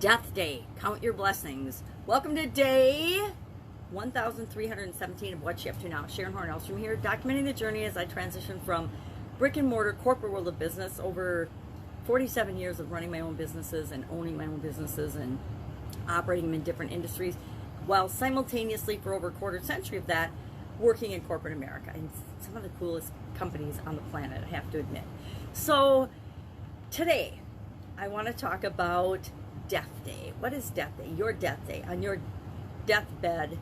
Death Day. Count your blessings. Welcome to day 1,317 of What You Up To Now. Sharon Horne-Ellstrom here, documenting the journey as I transition from brick and mortar corporate world of business, over 47 years of running my own businesses and owning my own businesses and operating them in different industries, while simultaneously for over a quarter century of that working in corporate America and some of the coolest companies on the planet, I have to admit. So today I want to talk about Death Day. What is Death Day? Your death day. On your deathbed,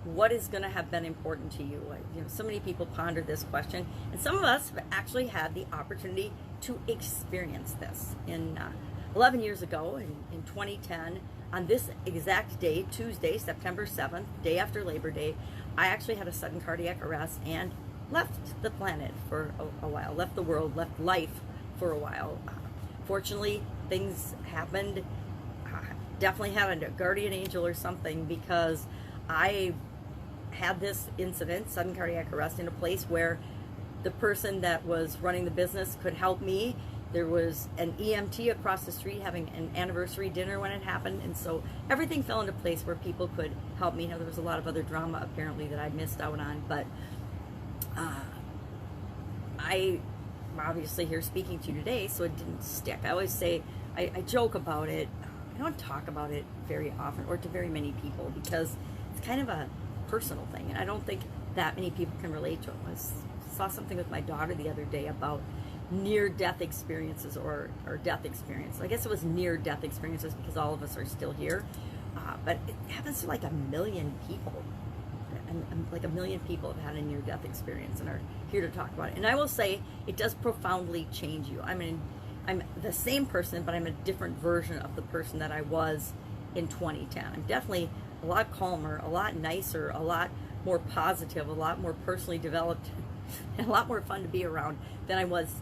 what is going to have been important to you? So many people ponder this question, and some of us have actually had the opportunity to experience this. 11 years ago, in 2010, on this exact day, Tuesday, September 7th, day after Labor Day, I actually had a sudden cardiac arrest and left the planet for a while, left the world, left life for a while. Fortunately, things happened. Definitely had a guardian angel or something, because I had this incident, sudden cardiac arrest, in a place where the person that was running the business could help me. There was an EMT across the street having an anniversary dinner when it happened, and so everything fell into place where people could help me. Now, there was a lot of other drama apparently that I missed out on, but I'm obviously here speaking to you today, so it didn't stick. I always say, I joke about it. I don't talk about it very often or to very many people, because it's kind of a personal thing, and I don't think that many people can relate to it. I saw something with my daughter the other day about near-death experiences or death experience. I guess it was near-death experiences because all of us are still here, but it happens to like 1 million people. And like 1 million people have had a near-death experience and are here to talk about it. And I will say, it does profoundly change you. I mean, I'm the same person, but I'm a different version of the person that I was in 2010. I'm definitely a lot calmer, a lot nicer, a lot more positive, a lot more personally developed, and a lot more fun to be around than I was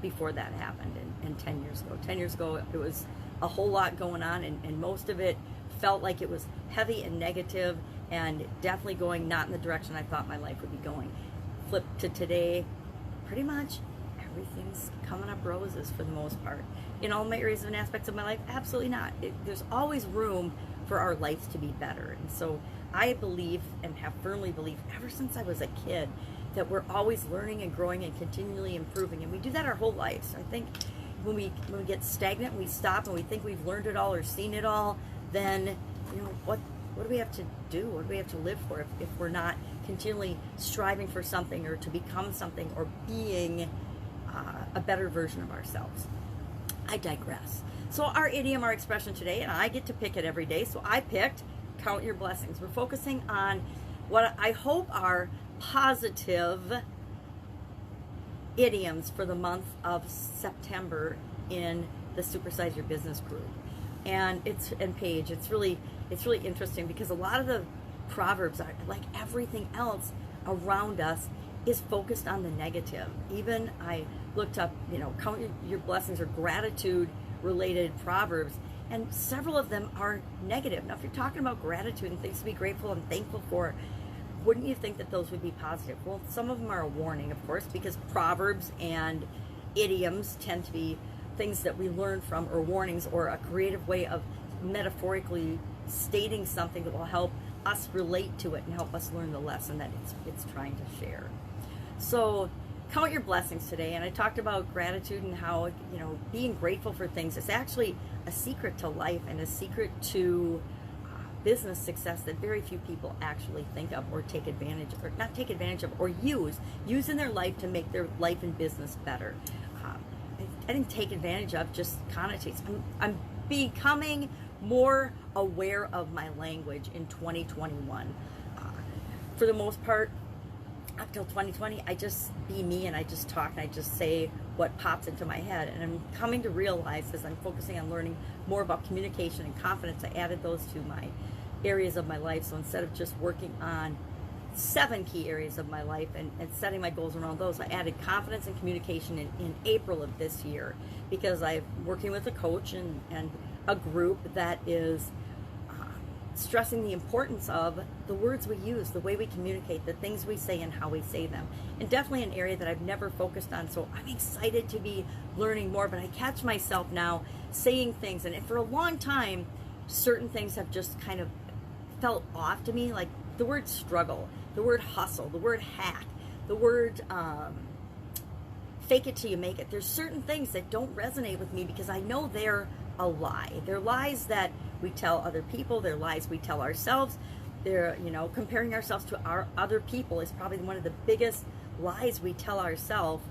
before that happened, and 10 years ago. 10 years ago, it was a whole lot going on, and most of it felt like it was heavy and negative, and definitely going not in the direction I thought my life would be going. Flip to today, pretty much everything's coming up roses for the most part. In all my areas and aspects of my life, absolutely not. There's always room for our lives to be better. And so I believe, and have firmly believed ever since I was a kid, that we're always learning and growing and continually improving. And we do that our whole lives. I think when we get stagnant, we stop and we think we've learned it all or seen it all, then what do we have to do? What do we have to live for if we're not continually striving for something or to become something or being a better version of ourselves? I digress. So our idiom, our expression today, and I get to pick it every day, so I picked count your blessings. We're focusing on what I hope are positive idioms for the month of September in the Supersize Your Business group. And Paige, it's really interesting, because a lot of the proverbs are like everything else around us is focused on the negative. Even I looked up, count your blessings or gratitude related proverbs, and several of them are negative. Now, if you're talking about gratitude and things to be grateful and thankful for, wouldn't you think that those would be positive? Well, some of them are a warning, of course, because proverbs and idioms tend to be things that we learn from, or warnings, or a creative way of metaphorically stating something that will help us relate to it and help us learn the lesson that it's trying to share. So count your blessings today, and I talked about gratitude and how being grateful for things is actually a secret to life and a secret to business success that very few people actually think of or take advantage of, or not take advantage of, or use in their life to make their life and business better. I didn't take advantage of, just connotates. I'm becoming more aware of my language in 2021. For the most part, up till 2020, I just be me, and I just talk, and I just say what pops into my head. And I'm coming to realize, as I'm focusing on learning more about communication and confidence, I added those to my areas of my life. So instead of just working on 7 key areas of my life and setting my goals around those, I added confidence and communication in April of this year, because I'm working with a coach and a group that is stressing the importance of the words we use, the way we communicate, the things we say and how we say them. And definitely an area that I've never focused on. So I'm excited to be learning more, but I catch myself now saying things. And for a long time, certain things have just kind of felt off to me, like the word struggle, the word hustle, the word hack, the word fake it till you make it. There's certain things that don't resonate with me because I know they're a lie. They're lies that we tell other people. They're lies we tell ourselves. They're, comparing ourselves to our other people is probably one of the biggest lies we tell ourselves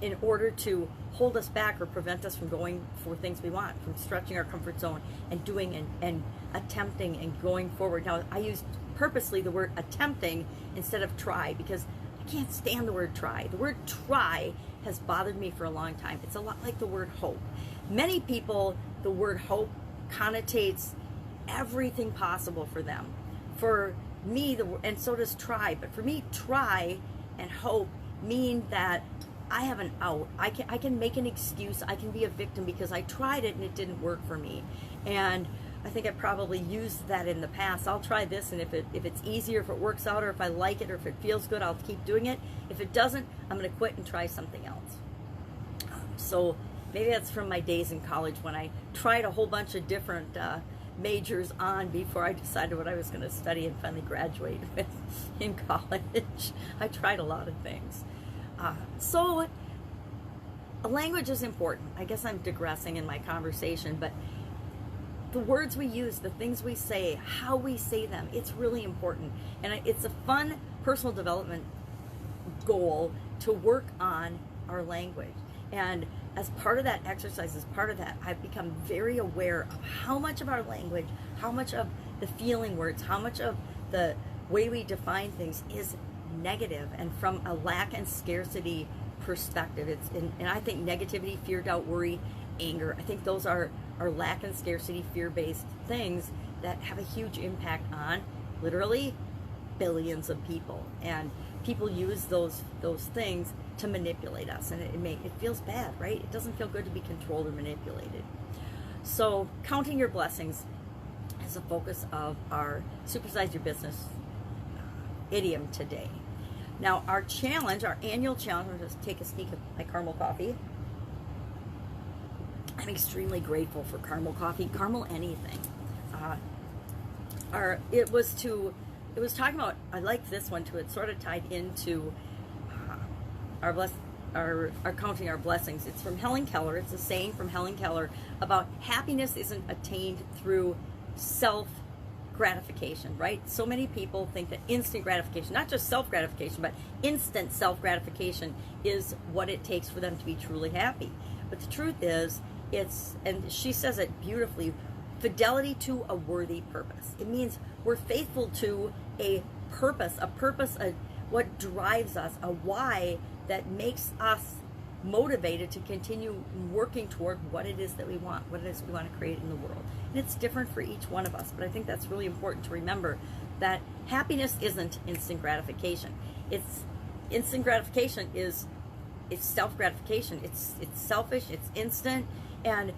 in order to hold us back or prevent us from going for things we want, from stretching our comfort zone and doing and attempting and going forward. Now, I use purposely the word attempting instead of try because I can't stand the word try. The word try has bothered me for a long time. It's a lot like the word hope. Many people, the word hope connotates everything possible for them. For me, and so does try, but for me, try and hope mean that I have an out. I can make an excuse. I can be a victim because I tried it and it didn't work for me. And I think I probably used that in the past. I'll try this, and if it's easier, if it works out, or if I like it, or if it feels good, I'll keep doing it. If it doesn't, I'm going to quit and try something else. So maybe that's from my days in college when I tried a whole bunch of different majors on before I decided what I was going to study and finally graduate with in college. I tried a lot of things. So a language is important. I guess I'm digressing in my conversation, but the words we use, the things we say, how we say them, it's really important. And it's a fun personal development goal to work on our language. And as part of that exercise, as part of that, I've become very aware of how much of our language, how much of the feeling words, how much of the way we define things is negative and from a lack and scarcity perspective. And I think negativity, fear, doubt, worry, anger, I think those are lack and scarcity, fear-based things that have a huge impact on literally billions of people. And people use those things to manipulate us, and it feels bad, right? It doesn't feel good to be controlled or manipulated. So counting your blessings is a focus of our Supersize Your Business idiom today. Now, our challenge, our annual challenge, we'll just take a sneak of my caramel coffee. I'm extremely grateful for caramel coffee, caramel anything. It was talking about, I like this one too, it sort of tied into our counting our blessings. It's from Helen Keller. It's a saying from Helen Keller about happiness isn't attained through self-gratification, right? So many people think that instant gratification, not just self-gratification, but instant self-gratification is what it takes for them to be truly happy. But the truth is, and she says it beautifully, fidelity to a worthy purpose. It means we're faithful to a purpose, what drives us, a why that makes us motivated to continue working toward what it is that we want, what it is we want to create in the world. And it's different for each one of us, but I think that's really important to remember that happiness isn't instant gratification. Instant gratification it's self-gratification. It's selfish, it's instant. And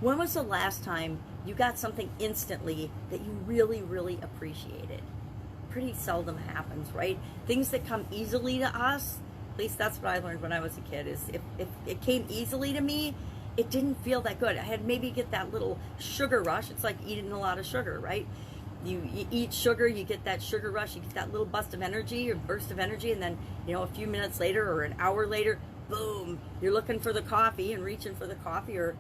when was the last time you got something instantly that you really, really appreciated? Pretty seldom happens, right? Things that come easily to us, at least that's what I learned when I was a kid, is if it came easily to me, it didn't feel that good. I had maybe get that little sugar rush. It's like eating a lot of sugar, right? You eat sugar, you get that sugar rush, you get that little burst of energy, and then, a few minutes later or an hour later, boom, you're looking for the coffee and reaching for the coffee or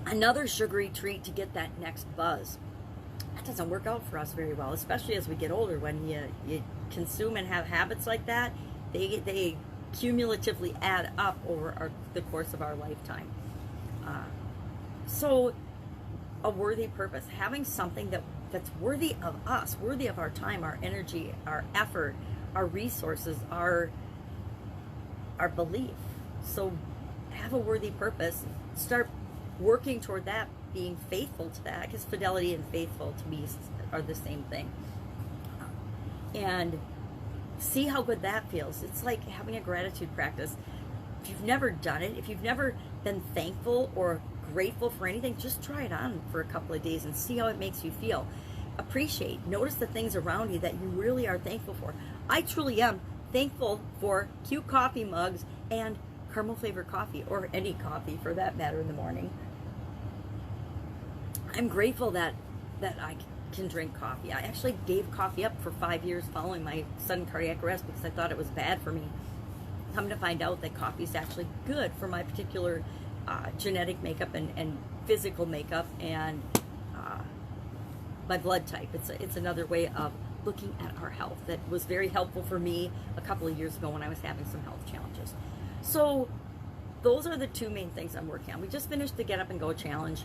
another sugary treat to get that next buzz. That doesn't work out for us very well, especially as we get older. When you consume and have habits like that, they cumulatively add up over the course of our lifetime. So a worthy purpose, having something that's worthy of us, worthy of our time, our energy, our effort, our resources, our belief. So have a worthy purpose. Start working toward that, being faithful to that, because fidelity and faithful to me are the same thing. And see how good that feels. It's like having a gratitude practice. If you've never done it, if you've never been thankful or grateful for anything, just try it on for a couple of days and see how it makes you feel. Appreciate, notice the things around you that you really are thankful for. I truly am thankful for cute coffee mugs and caramel flavored coffee, or any coffee for that matter, in the morning. I'm grateful that I can drink coffee. I actually gave coffee up for 5 years following my sudden cardiac arrest because I thought it was bad for me. Come to find out that coffee is actually good for my particular genetic makeup and physical makeup and my blood type. It's another way of looking at our health that was very helpful for me a couple of years ago when I was having some health challenges. So those are the two main things I'm working on. We just finished the Get Up and Go challenge.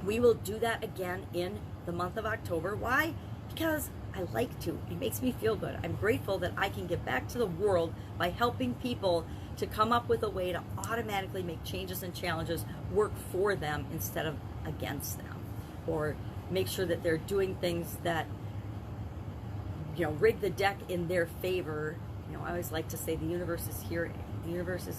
We will do that again in the month of October. Why? Because I like to. It makes me feel good. I'm grateful that I can give back to the world by helping people to come up with a way to automatically make changes and challenges work for them instead of against them, or make sure that they're doing things that, you know, rig the deck in their favor. You know, I always like to say the universe is here. The universe is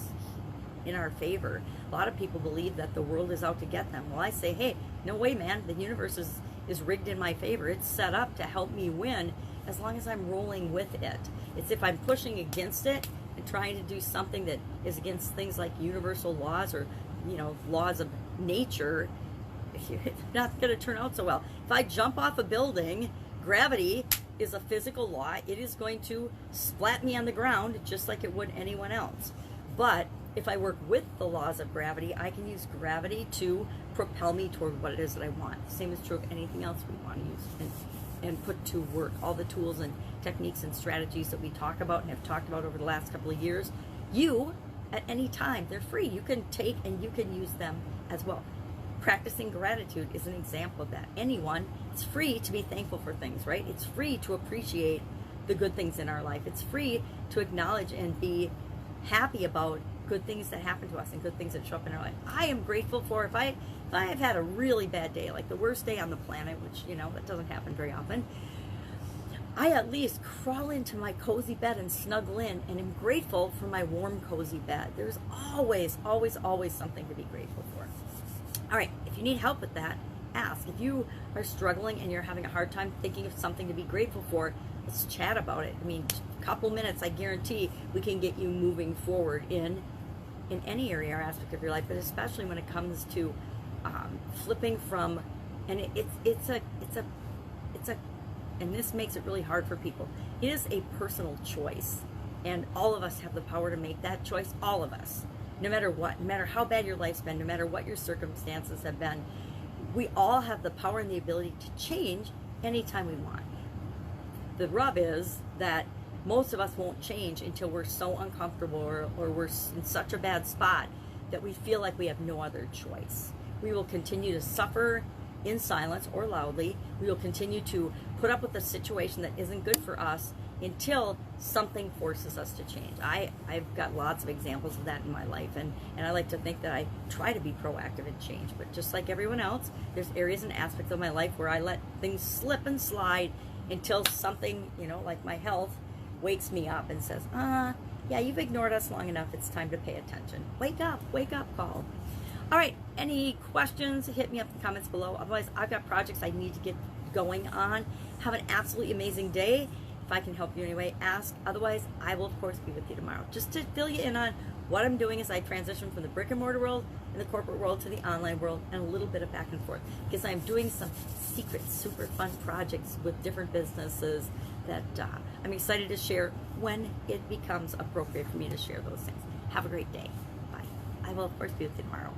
in our favor. A lot of people believe that the world is out to get them. Well, I say, hey, no way, man. The universe is rigged in my favor. It's set up to help me win as long as I'm rolling with it. It's if I'm pushing against it and trying to do something that is against things like universal laws or, you know, laws of nature, it's not going to turn out so well. If I jump off a building, gravity is a physical law. It is going to splat me on the ground just like it would anyone else. But if I work with the laws of gravity, I can use gravity to propel me toward what it is that I want. Same is true of anything else we want to use and put to work. All the tools and techniques and strategies that we talk about and have talked about over the last couple of years, you, at any time, they're free. You can take and you can use them as well. Practicing gratitude is an example of that. Anyone, it's free to be thankful for things, right? It's free to appreciate the good things in our life. It's free to acknowledge and be happy about good things that happen to us and good things that show up in our life. I am grateful for if I have had a really bad day, like the worst day on the planet, which, you know, that doesn't happen very often, I at least crawl into my cozy bed and snuggle in and am grateful for my warm, cozy bed. There's always, always, always something to be grateful for. All right, if you need help with that, ask. If you are struggling and you're having a hard time thinking of something to be grateful for, let's chat about it. I mean, a couple minutes, I guarantee we can get you moving forward in any area or aspect of your life, but especially when it comes to flipping from, and it's a, and this makes it really hard for people. It is a personal choice, and all of us have the power to make that choice. All of us, no matter what, no matter how bad your life's been, no matter what your circumstances have been, we all have the power and the ability to change anytime we want. The rub is that most of us won't change until we're so uncomfortable or we're in such a bad spot that we feel like we have no other choice. We will continue to suffer in silence or loudly. We will continue to put up with a situation that isn't good for us until something forces us to change. I've got lots of examples of that in my life, and I like to think that I try to be proactive in change, but just like everyone else, there's areas and aspects of my life where I let things slip and slide until something, you know, like my health, wakes me up and says, yeah, you've ignored us long enough, it's time to pay attention. Wake up call. All right, any questions, hit me up in the comments below. Otherwise, I've got projects I need to get going on. Have an absolutely amazing day. If I can help you in any way, ask. Otherwise, I will, of course, be with you tomorrow. Just to fill you in on what I'm doing as I transition from the brick and mortar world and the corporate world to the online world, and a little bit of back and forth. Because I'm doing some secret, super fun projects with different businesses that I'm excited to share when it becomes appropriate for me to share those things. Have a great day. Bye. I will, of course, be with you tomorrow.